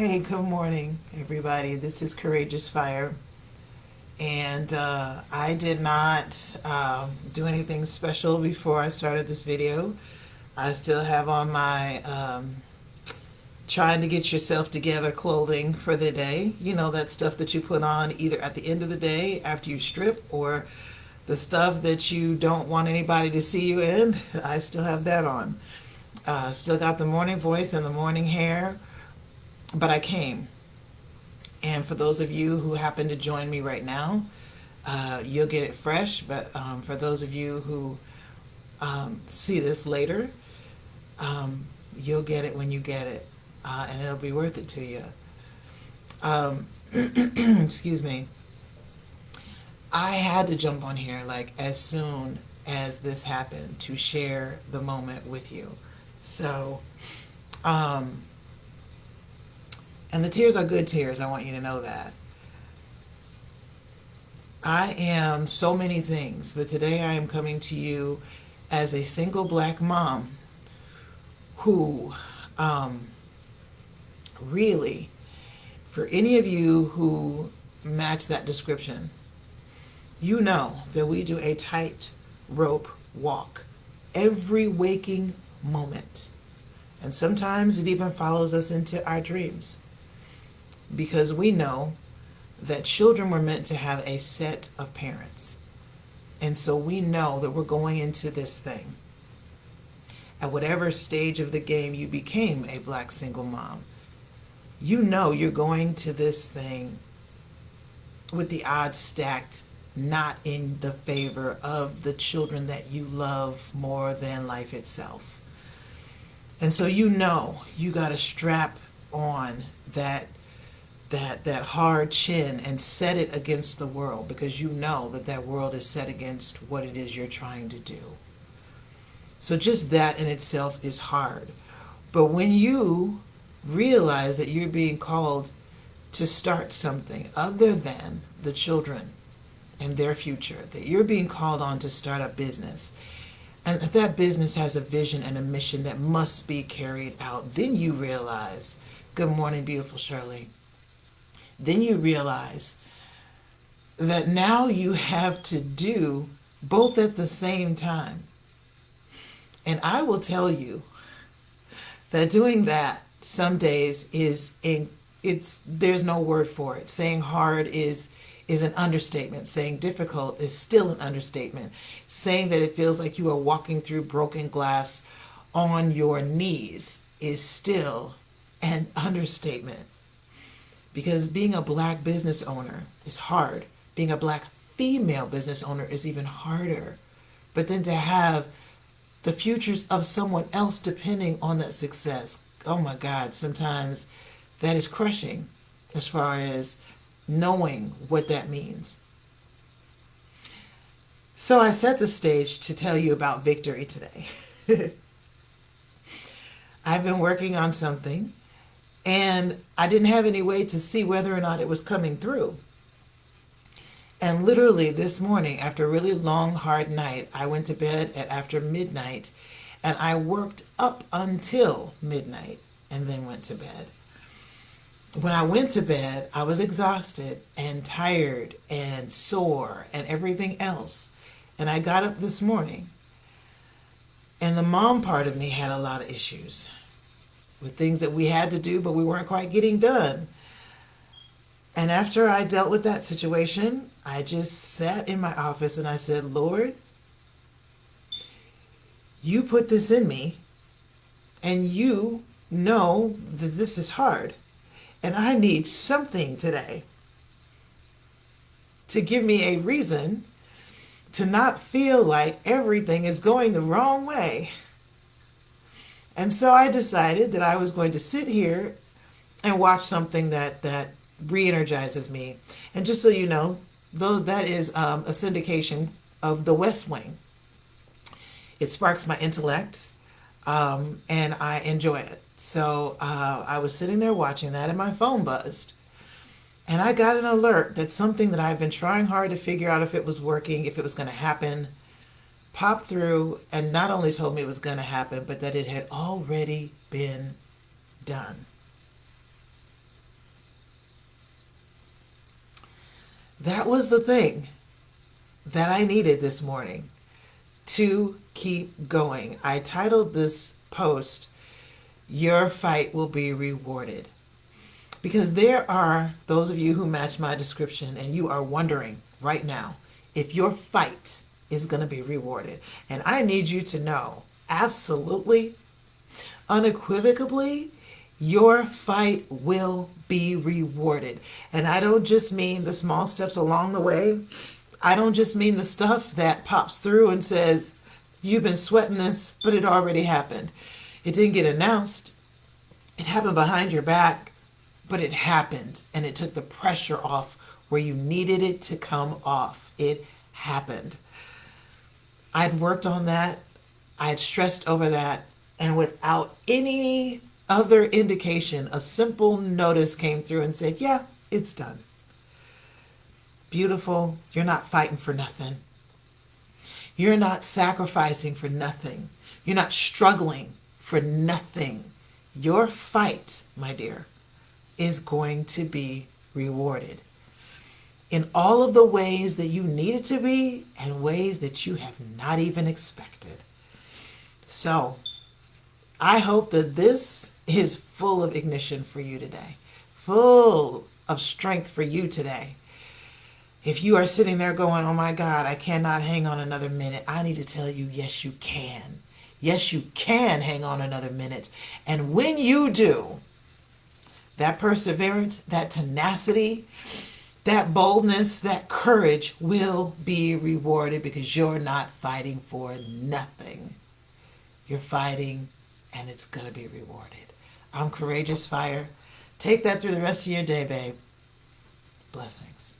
Hey, good morning, everybody. This is Courageous Fire, and I did not do anything special before I started this video. I still have on my trying to get yourself together clothing for the day. You know, that stuff that you put on either at the end of the day after you strip or the stuff that you don't want anybody to see you in. I still have that on. Still got the morning voice and the morning hair, but I came. And for those of you who happen to join me right now, you'll get it fresh. But for those of you who see this later, you'll get it when you get it. And it'll be worth it to you. Excuse me. I had to jump on here like as soon as this happened to share the moment with you. So, um, and the tears are good tears. I want you to know that. I am so many things, but today I am coming to you as a single black mom who um, really, for any of you who match that description, you know that we do a tight rope walk every waking moment. And sometimes it even follows us into our dreams because we know that children were meant to have a set of parents. And so we know that we're going into this thing. At whatever stage of the game you became a black single mom, you know you're going to this thing with the odds stacked not in the favor of the children that you love more than life itself. And so you know you got to strap on that hard chin and set it against the world because you know that world is set against what it is you're trying to do. So just that in itself is hard. But when you realize that you're being called to start something other than the children and their future, that you're being called on to start a business, and that business has a vision and a mission that must be carried out, then you realize, good morning, beautiful Shirley, then you realize that now you have to do both at the same time. And I will tell you that doing that some days it's there's no word for it. Saying hard is an understatement. Saying difficult is still an understatement. Saying that it feels like you are walking through broken glass on your knees is still an understatement. Because being a black business owner is hard. Being a black female business owner is even harder. But then to have the futures of someone else depending on that success, oh my God, sometimes that is crushing as far as knowing what that means. So I set the stage to tell you about victory today. I've been working on something and I didn't have any way to see whether or not it was coming through. And literally this morning, after a really long, hard night, I went to bed at after midnight and I worked up until midnight and then went to bed. When I went to bed, I was exhausted and tired and sore and everything else. And I got up this morning and the mom part of me had a lot of issues with things that we had to do, but we weren't quite getting done. And after I dealt with that situation, I just sat in my office and I said, Lord, you put this in me and you know that this is hard. And I need something today to give me a reason to not feel like everything is going the wrong way. And so I decided that I was going to sit here and watch something that re-energizes me. And just so you know, though that is a syndication of The West Wing. It sparks my intellect, and I enjoy it. So I was sitting there watching that and my phone buzzed. And I got an alert that something that I've been trying hard to figure out if it was working, if it was going to happen, popped through and not only told me it was going to happen, but that it had already been done. That was the thing that I needed this morning to keep going. I titled this post, Your Fight Will Be Rewarded. Because there are those of you who match my description and you are wondering right now if your fight is going to be rewarded. And I need you to know, absolutely, unequivocally, your fight will be rewarded. And I don't just mean the small steps along the way. I don't just mean the stuff that pops through and says, you've been sweating this, but it already happened. It didn't get announced. It happened behind your back, but it happened. And it took the pressure off where you needed it to come off. It happened. I'd worked on that. I'd stressed over that. And without any other indication, a simple notice came through and said, yeah, it's done. Beautiful. You're not fighting for nothing. You're not sacrificing for nothing. You're not struggling for nothing. Your fight, my dear, is going to be rewarded in all of the ways that you need it to be and ways that you have not even expected. So I hope that this is full of ignition for you today, full of strength for you today. If you are sitting there going, oh my God, I cannot hang on another minute, I need to tell you, yes, you can. Yes, you can hang on another minute. And when you do, that perseverance, that tenacity, that boldness, that courage will be rewarded because you're not fighting for nothing. You're fighting and it's going to be rewarded. I'm Courageous Fire. Take that through the rest of your day, babe. Blessings.